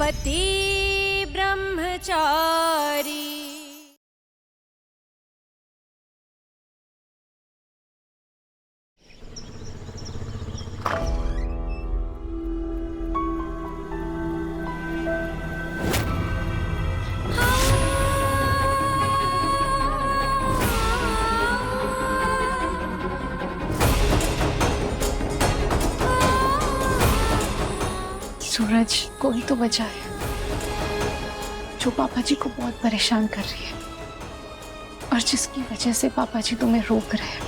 पति ब्रह्मचारी। सूरज, कोई तो बचाए, जो पापा जी को बहुत परेशान कर रही है और जिसकी वजह से पापा जी तुम्हें रोक रहे हैं।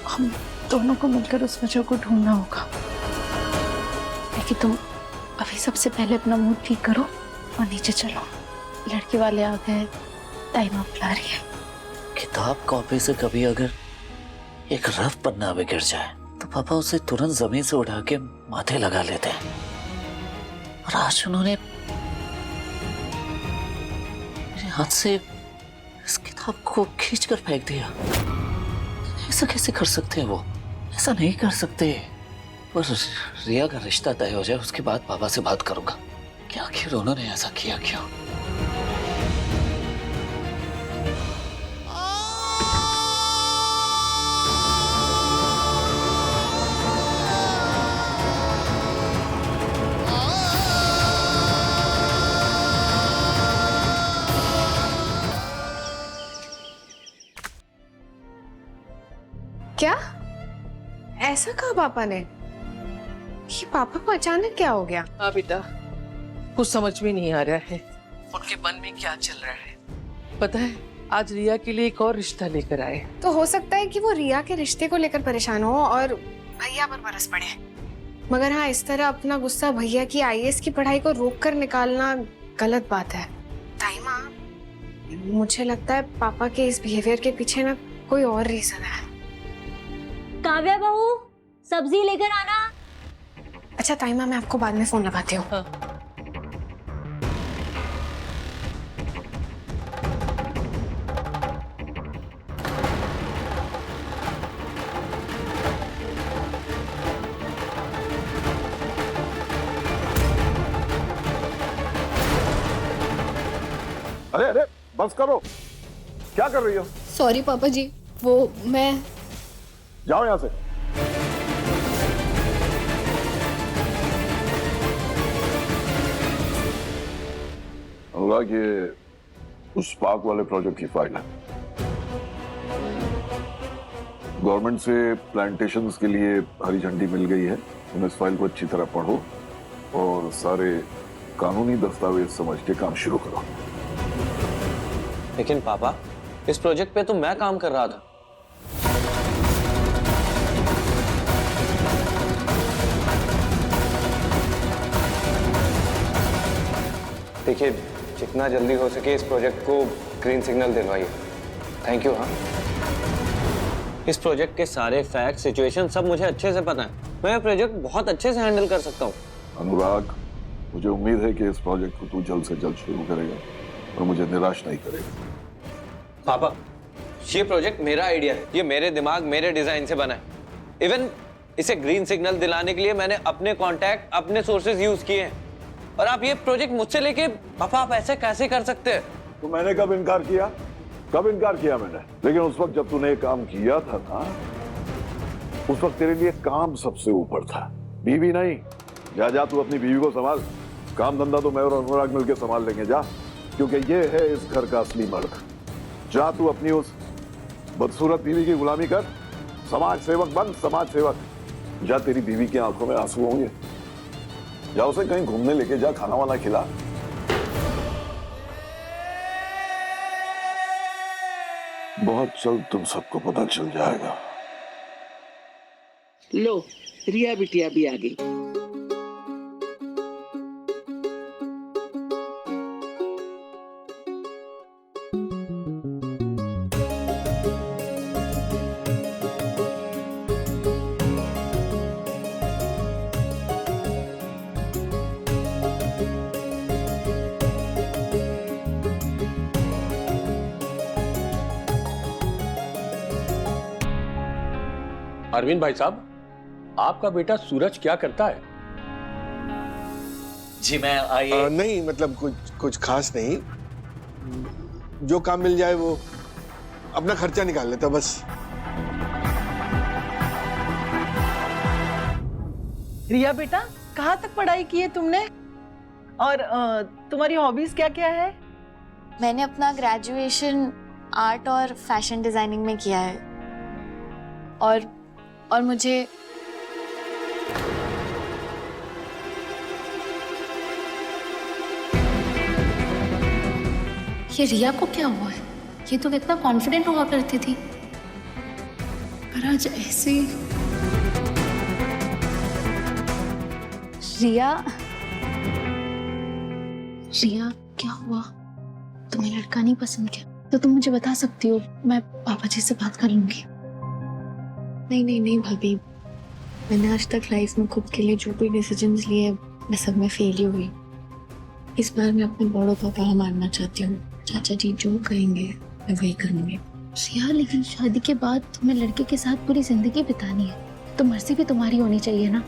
हम दोनों को मिलकर उस वजह को ढूंढना होगा। लेकिन तुम अभी सबसे पहले अपना मूड ठीक करो और नीचे चलो। लड़के वाले आ गए, टाइम आप ला रही है। किताब कॉपी से कभी अगर एक रफ पन्ना भी गिर जाए तो पापा उसे तुरंत जमीन से उठा के माथे लगा लेते हैं। और आज उन्होंने मेरे हाथ से इस किताब को खींच कर फेंक दिया। ऐसा कैसे कर सकते हैं वो? ऐसा नहीं कर सकते। पर रिया का रिश्ता तय हो जाए उसके बाद पापा से बात करूंगा कि आखिर उन्होंने ऐसा किया क्यों। क्या ऐसा कहा पापा ने? ये पापा को अचानक क्या हो गया? हाँ बेटा, कुछ समझ में नहीं आ रहा है उनके मन में क्या चल रहा है। पता है, आज रिया के लिए एक और रिश्ता लेकर आए। तो हो सकता है कि वो रिया के रिश्ते को लेकर परेशान हो और भैया पर बरस पड़े। मगर हाँ, इस तरह अपना गुस्सा भैया की आईएएस की पढ़ाई को रोककर निकालना गलत बात है। ताईमा, मुझे लगता है पापा के इस बिहेवियर के पीछे ना कोई और रीजन है। काव्या बहू, सब्जी लेकर आना। अच्छा ताईमा, मैं आपको बाद में फोन लगाती हूँ। हाँ। अरे अरे बस करो, क्या कर रही हो? सॉरी पापा जी, वो मैं जाओ यहां से। अनुराग, ये उस पार्क वाले प्रोजेक्ट की फाइल है। गवर्नमेंट से प्लांटेशंस के लिए हरी झंडी मिल गई है। तुम इस फाइल को अच्छी तरह पढ़ो और सारे कानूनी दस्तावेज समझ के काम शुरू करो। लेकिन पापा, इस प्रोजेक्ट पे तो मैं काम कर रहा था। देखिए, जितना जल्दी हो सके इस प्रोजेक्ट को ग्रीन सिग्नल दिलवाइए। Thank you. हाँ, इस प्रोजेक्ट के सारे फैक्ट, सिचुएशन सब मुझे अच्छे से पता है। मैं प्रोजेक्ट बहुत अच्छे से हैंडल कर सकता हूँ। अनुराग, मुझे उम्मीद है कि इस प्रोजेक्ट को तू जल्द से जल्द शुरू करेगा और मुझे निराश नहीं करेगा। पापा, ये प्रोजेक्ट मेरा आइडिया है। ये मेरे दिमाग, मेरे डिजाइन से बना है। इवन इसे ग्रीन सिग्नल दिलाने के लिए मैंने अपने कॉन्टैक्ट, अपने सोर्सेज यूज किए हैं। और आप ये प्रोजेक्ट मुझसे लेके, पापा आप ऐसे कैसे कर सकते हैं? तो मैंने कब इनकार किया? कब इनकार किया मैंने? लेकिन उस वक्त जब तूने काम किया था ना, उस वक्त तेरे लिए काम सबसे ऊपर था, बीवी नहीं। जा जा, तू अपनी बीवी को संभाल। काम धंधा तो मैं और अनुराग मिलकर संभाल लेंगे। जा, क्योंकि ये है इस घर का असली मर्द। जा, तू अपनी उस बदसूरत बीवी की गुलामी कर। समाज सेवक बन, समाज सेवक। जा, तेरी बीवी की आंखों में आंसू होंगे। जा, उसे कहीं घूमने लेके जा, खाना वाना खिला। बहुत जल्द तुम सबको पता चल जाएगा। लो, रिया बिटिया भी आ गई। अरविंद भाई साहब, आपका बेटा सूरज क्या करता है? जी मैं आइए। नहीं मतलब कुछ खास नहीं, जो काम मिल जाए वो अपना खर्चा निकाल लेता बस। रिया बेटा, कहाँ तक पढ़ाई की है तुमने? और तुम्हारी हॉबीज क्या क्या है? मैंने अपना ग्रेजुएशन आर्ट और फैशन डिजाइनिंग में किया है और मुझे ये रिया को क्या हुआ है? ये तो कितना कॉन्फिडेंट हुआ करती थी, पर आज ऐसे। रिया रिया क्या हुआ? तुम्हें लड़का नहीं पसंद क्या? तो तुम मुझे बता सकती हो, मैं पापा जी से बात कर लूंगी। नहीं भाभी, मैंने आज तक लाइफ में खुद के लिए जो भी डिसीजंस लिए मैं सब में फेल ही हुई। इस बार मैं अपने बड़ों का कहा मानना चाहती हूँ। चाचा जी जो कहेंगे मैं वही करूँगी। रिया, लेकिन शादी के बाद तुम्हें लड़के के साथ पूरी जिंदगी बितानी है, तो मर्जी भी तुम्हारी होनी चाहिए ना।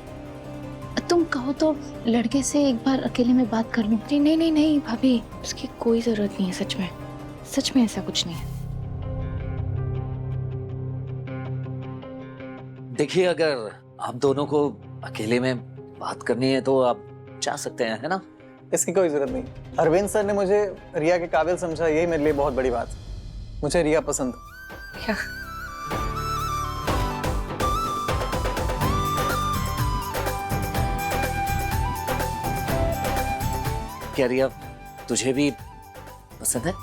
तुम कहो तो लड़के से एक बार अकेले में बात कर लूं। नहीं भाभी, उसकी कोई जरूरत नहीं है। सच में ऐसा कुछ नहीं है। देखिए, अगर आप दोनों को अकेले में बात करनी है तो आप जा सकते हैं, है ना? इसकी कोई जरूरत नहीं। अरविंद सर ने मुझे रिया के काबिल समझा, यही मेरे लिए बहुत बड़ी बात है। मुझे रिया पसंद है। क्या रिया तुझे भी पसंद है?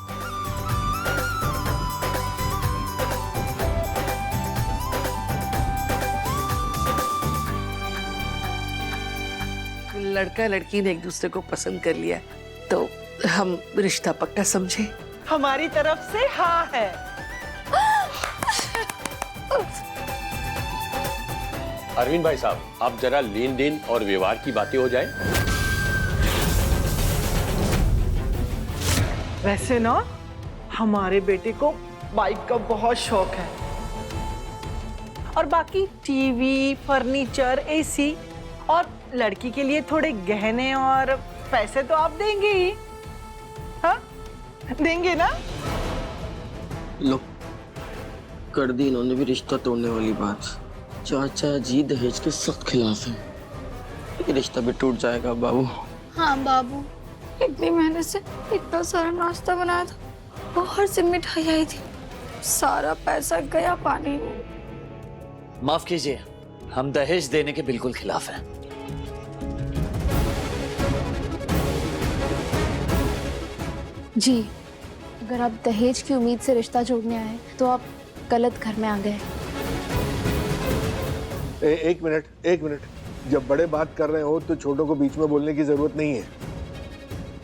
लड़का लड़की ने एक दूसरे को पसंद कर लिया तो हम रिश्ता पक्का समझे। हमारी तरफ से हाँ है। अरविंद भाई साहब, आप जरा लेन देन और व्यवहार की बातें हो जाए। वैसे ना हमारे बेटे को बाइक का बहुत शौक है, और बाकी टीवी, फर्नीचर, एसी, और लड़की के लिए थोड़े गहने और पैसे तो आप देंगे ही, हाँ? देंगे ना? लो, कर दी इन्होंने भी रिश्ता तोड़ने वाली बात। चाचा जी दहेज के सख्त खिलाफ हैं। ये रिश्ता भी टूट जाएगा बाबू। हाँ बाबू, इतनी मेहनत से इतना सारा नाश्ता बनाया था, बाहर से मिठाई आई थी, सारा पैसा गया पानी में। माफ कीजिए, हम दहेज देने के बिल्कुल खिलाफ हैं। जी, अगर आप दहेज की उम्मीद से रिश्ता जोड़ने आए तो आप गलत घर में आ गए। एक मिनट, जब बड़े बात कर रहे हो तो छोटों को बीच में बोलने की जरूरत नहीं है।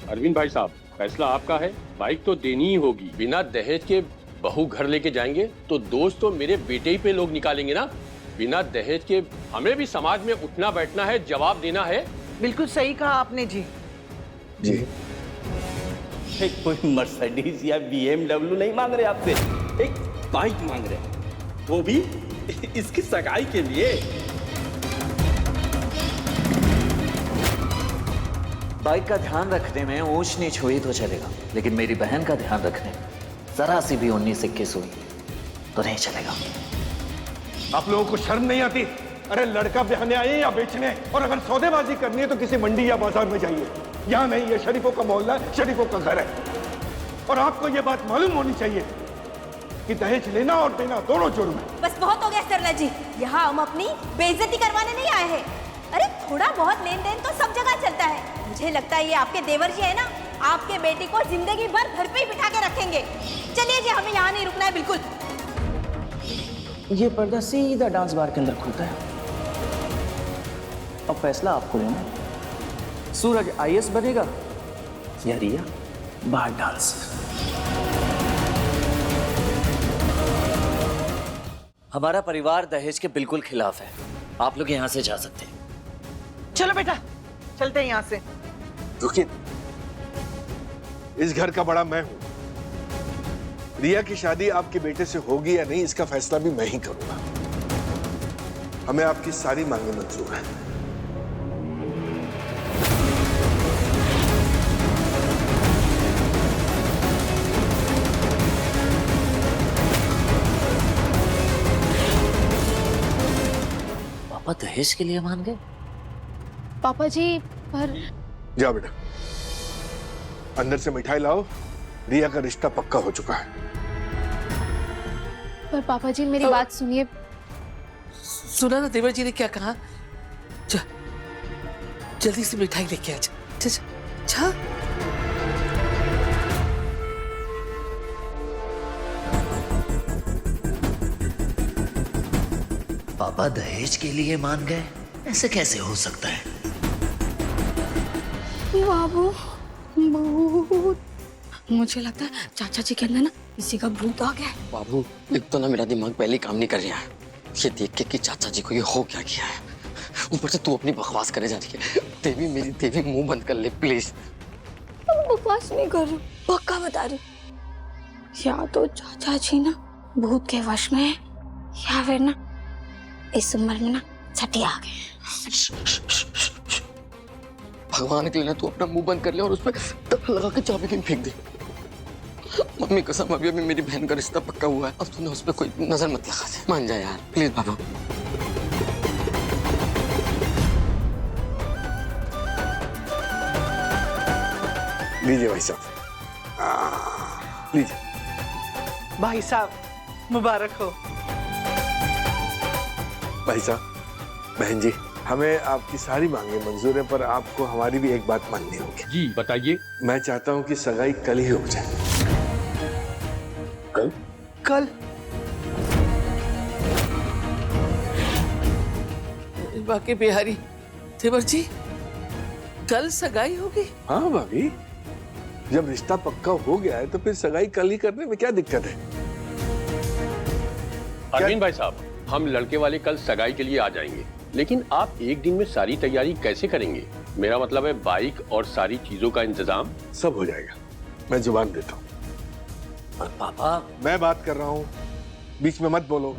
अरविंद भाई साहब, फैसला आपका है। बाइक तो देनी ही होगी। बिना दहेज के बहू घर लेके जाएंगे तो दोस्त तो मेरे बेटे ही पे लोग निकालेंगे ना। बिना दहेज के हमें भी समाज में उठना बैठना है, जवाब देना है। बिल्कुल सही कहा आपने जी। जी कोई मर्सिडीज या BMW नहीं मांग रहे आपसे, एक बाइक मांग रहे हैं, वो भी इसकी सगाई के लिए। बाइक का ध्यान रखने में ऊंच नीच हुई तो चलेगा, लेकिन मेरी बहन का ध्यान रखने में जरा सी भी 19-21 हुई तो नहीं चलेगा। आप लोगों को शर्म नहीं आती? अरे लड़का ब्याहने आए या बेचने, और अगर सौदेबाजी करनी है तो किसी मंडी या बाजार में जाइए। यहाँ नहीं, ये शरीफों का मोहल्ला है, शरीफों का घर है। और आपको ये बात मालूम होनी चाहिए कि दहेज लेना और देना दोनों जुर्म है। बस बहुत हो गया सरला जी, यहाँ हम अपनी बेइज्जती करवाने नहीं आए हैं। अरे थोड़ा बहुत लेन देन तो सब जगह चलता है। मुझे लगता है ये आपके देवर जी है ना, आपके बेटी को जिंदगी भर घर पे ही बिठा के रखेंगे। चलिए जी, हमें यहाँ नहीं रुकना है बिल्कुल। ये पर्दा सीधा डांस बार के अंदर खुलता है। अब फैसला आपको लेना है। सूरज IAS बनेगा या रिया बार डांसर। हमारा परिवार दहेज के बिल्कुल खिलाफ है। आप लोग यहाँ से जा सकते हैं। चलो बेटा, चलते हैं यहाँ से। रुकिए, इस घर का बड़ा मैं हूं। रिया की शादी आपके बेटे से होगी या नहीं, इसका फैसला भी मैं ही करूंगा। हमें आपकी सारी मांगें मंजूर हैं। दहेज के लिए मान गए? पापा जी पर जाओ बेटा, अंदर से मिठाई लाओ, रिया का रिश्ता पक्का हो चुका है। पर पापा जी मेरी बात सुनिए। सुना ना देवर जी ने क्या कहा? जा, जल्दी से मिठाई लेके आ जा। पापा दहेज के लिए मान गए? ऐसे कैसे हो सकता है? बाबू भूत, मुझे लगता है चाचा जी के अंदर ना किसी का भूत आ गया है। बाबू एक तो ना मेरा दिमाग पहले ही काम नहीं कर रहा है ये देख के कि चाचा जी को ये हो क्या किया है। ऊपर से तू अपनी बकवास करे जा रही है। देवी मेरी देवी, मुंह बंद कर ले प्लीज। बकवास नहीं कर रही, पक्का बता रही। या तो चाचा जी ना भूत के वश में है या फिर ना इस उम्र में ना छठी आ गए। भगवान के लिए ना तू अपना मुंह बंद कर ले और उस पर तक लगा के चाबी कहीं फेंक दे। मम्मी कसम, अभी अभी मेरी बहन का रिश्ता पक्का हुआ है। अब तूने उस पर कोई नजर मत लगा दे, मान जा यार प्लीज बाबा। लीजिए भाई साहब, लीजिए। भाई साहब मुबारक हो। भाई साहब, बहन जी, हमें आपकी सारी मांगे मंजूर है, पर आपको हमारी भी एक बात माननी होगी। जी बताइए। मैं चाहता हूँ कि सगाई कल ही हो जाए। कल? कल? बाकी बिहारी देवर जी, कल सगाई होगी? हाँ भाभी, जब रिश्ता पक्का हो गया है तो फिर सगाई कल ही करने में क्या दिक्कत है? अरविंद भाई साहब, हम लड़के वाले कल सगाई के लिए आ जाएंगे, लेकिन आप एक दिन में सारी तैयारी कैसे करेंगे? मेरा मतलब है बाइक और सारी चीजों का इंतजाम। सब हो जाएगा, मैं जुबान देता हूँ। पर पापा, मैं बात कर रहा हूँ, बीच में मत बोलो।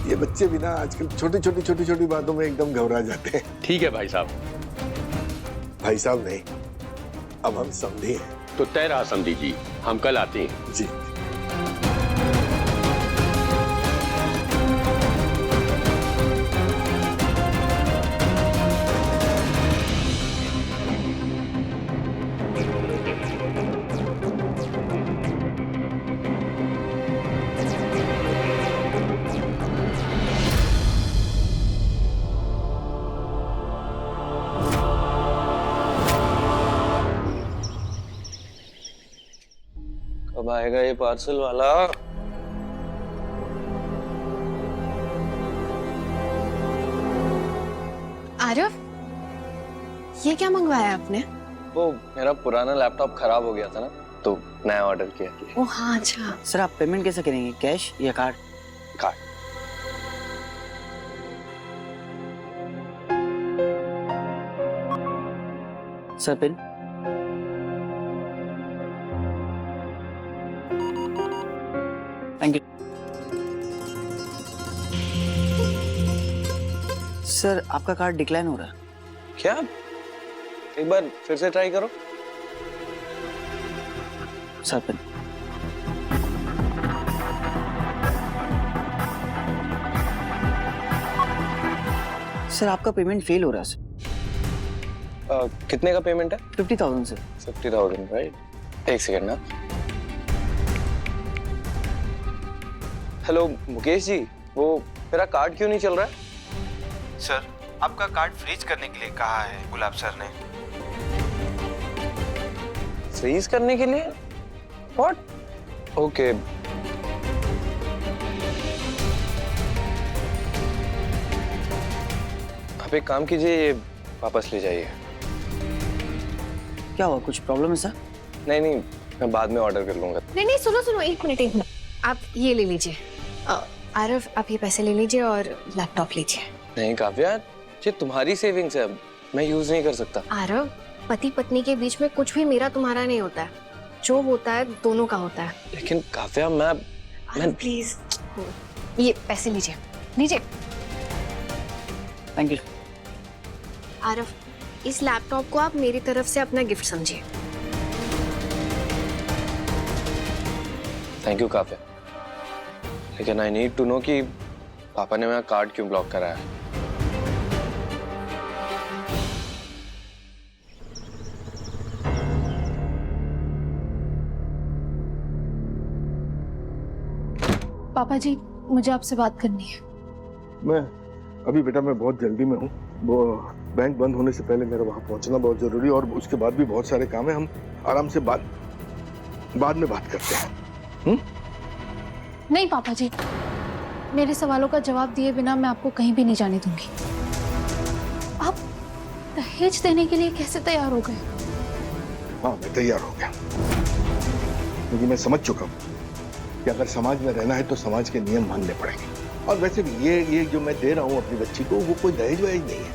ये बच्चे भी ना आजकल छोटी छोटी बातों में एकदम घबरा जाते हैं। ठीक है भाई साहब। भाई साहब नहीं, अब हम समझे हैं। तो तय रहा समझी जी, हम कल आते हैं। जी। कब आएगा ये पार्सल वाला? आरव, ये क्या मंगवाया आपने? वो मेरा पुराना लैपटॉप खराब हो गया था ना, तो नया ऑर्डर किया। ओ हाँ, अच्छा। सर आप पेमेंट कैसे करेंगे, कैश या card? Card. Sir pin? Thank you. Sir आपका कार्ड डिक्लाइन हो रहा है। क्या? एक बार फिर से ट्राई करो। Sir pin? सर आपका पेमेंट फेल हो रहा है सर। कितने का पेमेंट है? 50,000 सर। 50,000 राइट। एक सेकेंड ना। हेलो मुकेश जी, वो मेरा कार्ड क्यों नहीं चल रहा है? सर आपका कार्ड फ्रीज करने के लिए कहा है गुलाब सर ने। फ्रीज करने के लिए? व्हाट? ओके। आप एक काम कीजिए, ये वापस ले जाइए। क्या हुआ, कुछ प्रॉब्लम है सर? नहीं नहीं, मैं बाद में ऑर्डर कर लूंगा। नहीं, सुनो, एक मिनट। आप ये ले लीजिए। आरव, आप ये पैसे ले लीजिए और लैपटॉप लीजिए। नहीं काव्या, ये तुम्हारी सेविंग्स है, मैं यूज नहीं कर सकता। आरव, पति पत्नी के बीच में कुछ भी मेरा तुम्हारा नहीं होता है, जो होता है दोनों का होता है। लेकिन काव्या, मैं प्लीज ये पैसे लीजिए। Thank you. आरव, इस लैपटॉप को आप मेरी तरफ से अपना गिफ्ट समझिए। थैंक यू काव्या, लेकिन आई नीड टू नो कि पापा ने मेरा कार्ड क्यों ब्लॉक करा है? पापा जी, मुझे आपसे बात करनी है। अभी बेटा मैं बहुत जल्दी में हूँ। वो बैंक बंद होने से पहले मेरा वहाँ पहुँचना बहुत जरूरी है और उसके बाद भी बहुत सारे काम है। हम आराम से बाद में बात करते हैं। नहीं पापा जी, मेरे सवालों का जवाब दिए बिना मैं आपको कहीं भी नहीं जाने दूंगी। आप दहेज देने के लिए कैसे तैयार हो गए? हाँ, मैं तैयार हो गया क्योंकि मैं समझ चुका हूँ कि अगर समाज में रहना है तो समाज के नियम मानने पड़ेंगे। और वैसे भी ये जो मैं दे रहा हूँ अपनी बच्ची को, वो कोई दहेज वहेज नहीं है,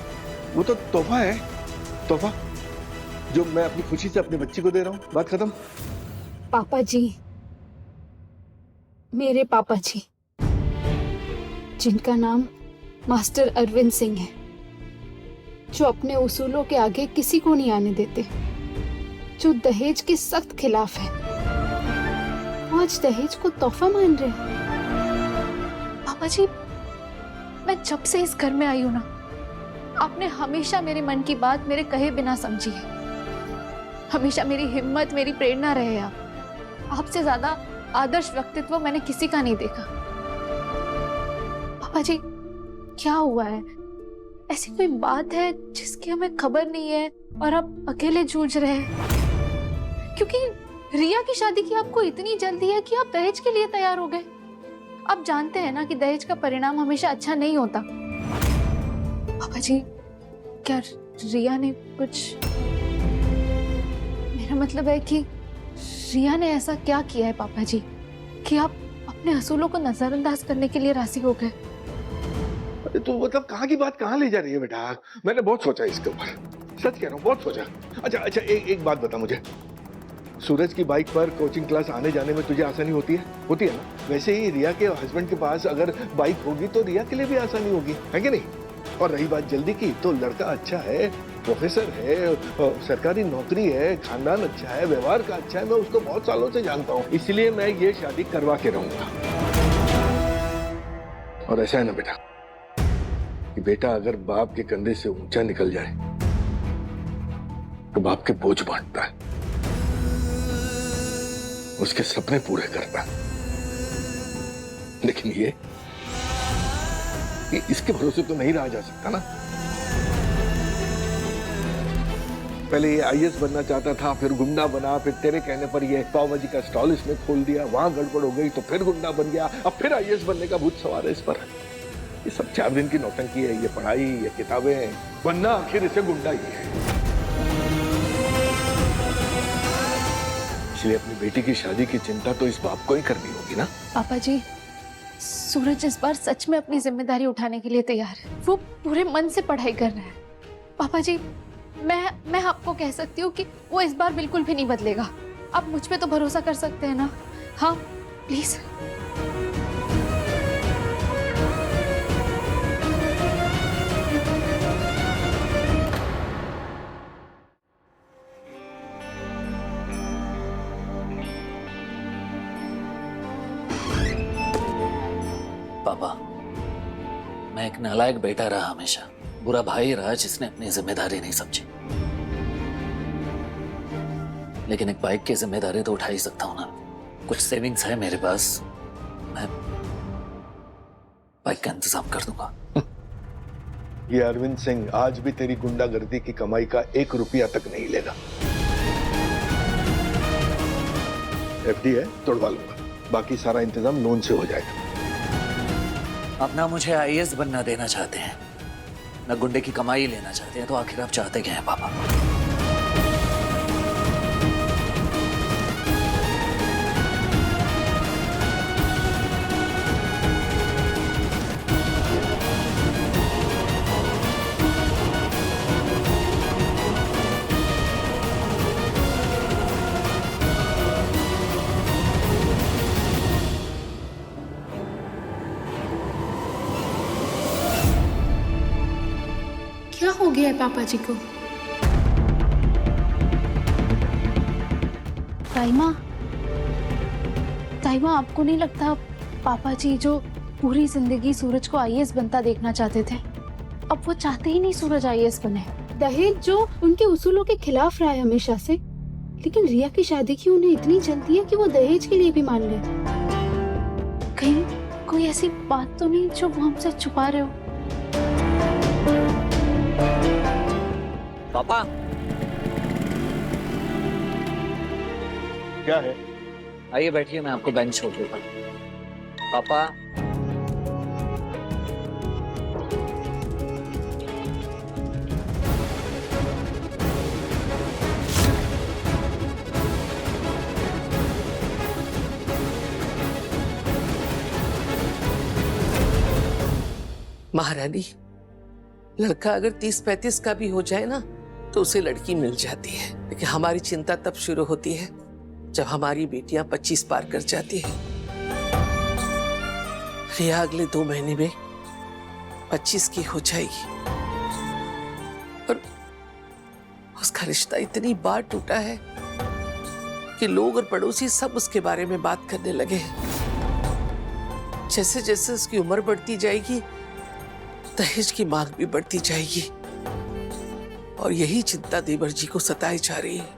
वो तो तोहफा है। तोहफा जो मैं अपनी खुशी से अपनी बच्ची को दे रहा हूँ। बात खत्म। पापा जी, मेरे पापा जी, जिनका नाम मास्टर अरविंद सिंह है, जो अपने उसूलों के आगे किसी को नहीं आने देते, जो दहेज के सख्त खिलाफ है, आज दहेज को तोहफा मान रहे हैं। पापा जी, मैं जब से इस घर में आई हूं ना, आपने हमेशा मेरे मन की बात मेरे कहे बिना समझी है। हमेशा मेरी हिम्मत, मेरी प्रेरणा रहे आप। आपसे ज्यादा आदर्श व्यक्तित्व मैंने किसी का नहीं देखा। पापा जी, क्या हुआ है? ऐसी कोई बात है जिसकी हमें खबर नहीं है और आप अकेले जूझ रहे हैं? क्योंकि रिया की शादी की आपको इतनी जल्दी है कि आप दहेज के लिए तैयार हो गए। आप जानते हैं ना कि दहेज का परिणाम हमेशा अच्छा नहीं होता। पापा जी, क्या रिया ने कुछ, मेरा मतलब है कि रिया ने ऐसा क्या किया है पापा जी कि आप अपने असूलों को नजरअंदाज करने के लिए राजी हो गए? अरे तो मतलब कहाँ की बात कहाँ ले जा रही है बेटा? मैंने बहुत सोचा इसके ऊपर, सच कह रहा हूँ, बहुत सोचा। अच्छा, एक बात बता मुझे, सूरज की बाइक पर कोचिंग क्लास आने जाने में तुझे आसानी होती है ना? वैसे ही रिया के हस्बैंड के पास अगर बाइक होगी तो रिया के लिए भी आसानी होगी, है कि नहीं? और रही बात जल्दी की, तो लड़का अच्छा है, प्रोफेसर है, सरकारी नौकरी है, खानदान अच्छा है, व्यवहार का अच्छा है, मैं उसको बहुत सालों से जानता हूँ, इसलिए मैं ये शादी करवा के रहूंगा। और ऐसा है ना बेटा कि बेटा अगर बाप के कंधे से ऊंचा निकल जाए तो बाप के बोझ बांटता है, उसके सपने पूरे करता है। लेकिन ये इसके भरोसे तो नहीं रहा जा सकता ना। पहले ये आईएएस बनना चाहता था, फिर गुंडा बना, फिर तेरे कहने पर ये पाव भाजी का स्टॉल इसने खोल दिया, वहां गड़बड़ हो गई तो फिर गुंडा बन गया, अब फिर आईएएस बनने का भूत सवार है इस पर। ये सब 4 दिन की नौटंकी है, ये पढ़ाई, ये किताबें, बनना आखिर इसे गुंडा ही है। इसलिए अपनी बेटी की शादी की चिंता तो इस बाप को ही करनी होगी ना। पापा जी, सूरज इस बार सच में अपनी जिम्मेदारी उठाने के लिए तैयार है। वो पूरे मन से पढ़ाई कर रहा है। पापा जी, मैं आपको कह सकती हूँ कि वो इस बार बिल्कुल भी नहीं बदलेगा। आप मुझ पे तो भरोसा कर सकते हैं ना? हाँ, प्लीज। पापा, मैं एक नालायक बेटा रहा, हमेशा बुरा भाई रहा जिसने अपनी जिम्मेदारी नहीं समझी। लेकिन एक बाइक की जिम्मेदारी तो उठा ही सकता हूं ना। कुछ सेविंग्स है मेरे पास, मैं बाइक का इंतजाम कर दूंगा। ये अरविंद सिंह आज भी तेरी गुंडागर्दी की कमाई का 1 रुपया तक नहीं लेगा। एफडी है, तोड़वा लूंगा, बाकी सारा इंतजाम लोन से हो जाएगा। अब ना मुझे आईएएस बनना देना चाहते हैं, ना गुंडे की कमाई लेना चाहते हैं, तो आखिर आप चाहते क्या हैं पापा? क्या हो गया है पापा जी को? ताइमा, आपको नहीं लगता पापा जी जो पूरी जिंदगी सूरज को आईएएस बनता देखना चाहते थे, अब वो चाहते ही नहीं सूरज आईएएस बने। दहेज जो उनके उसूलों के खिलाफ रहा है हमेशा से, लेकिन रिया की शादी की उन्हें इतनी जल्दी है कि वो दहेज के लिए भी मान गए। कहीं कोई ऐसी बात तो नहीं जो वो हमसे छुपा रहे हो? पापा क्या है? आइए बैठिए, मैं आपको बेंच छोड़ देता हूँ। पापा महारानी, लड़का अगर 30-35 का भी हो जाए ना तो उसे लड़की मिल जाती है, लेकिन हमारी चिंता तब शुरू होती है जब हमारी बेटियां 25 पार कर जाती है। रिया अगले 2 महीने में 25 की हो जाएगी और उसका रिश्ता इतनी बार टूटा है कि लोग और पड़ोसी सब उसके बारे में बात करने लगे हैं। जैसे जैसे उसकी उम्र बढ़ती जाएगी दहेज की मांग भी बढ़ती जाएगी और यही चिंता देवर जी को सताई जा रही है।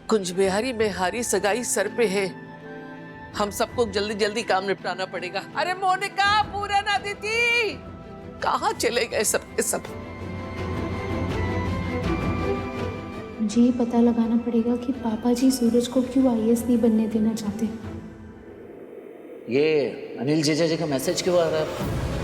कुंज बिहारी में हारी सगाई सर पे है, हम सबको जल्दी जल्दी काम निपटाना पड़ेगा। अरे मोनिका, पूरन, अदिति, कहाँ चले गए सबके सब? मुझे ये पता लगाना पड़ेगा कि पापा जी सूरज को क्यों आईएएस नहीं बनने देना चाहते। ये अनिल जीजा जी का मैसेज क्यों आ रहा है?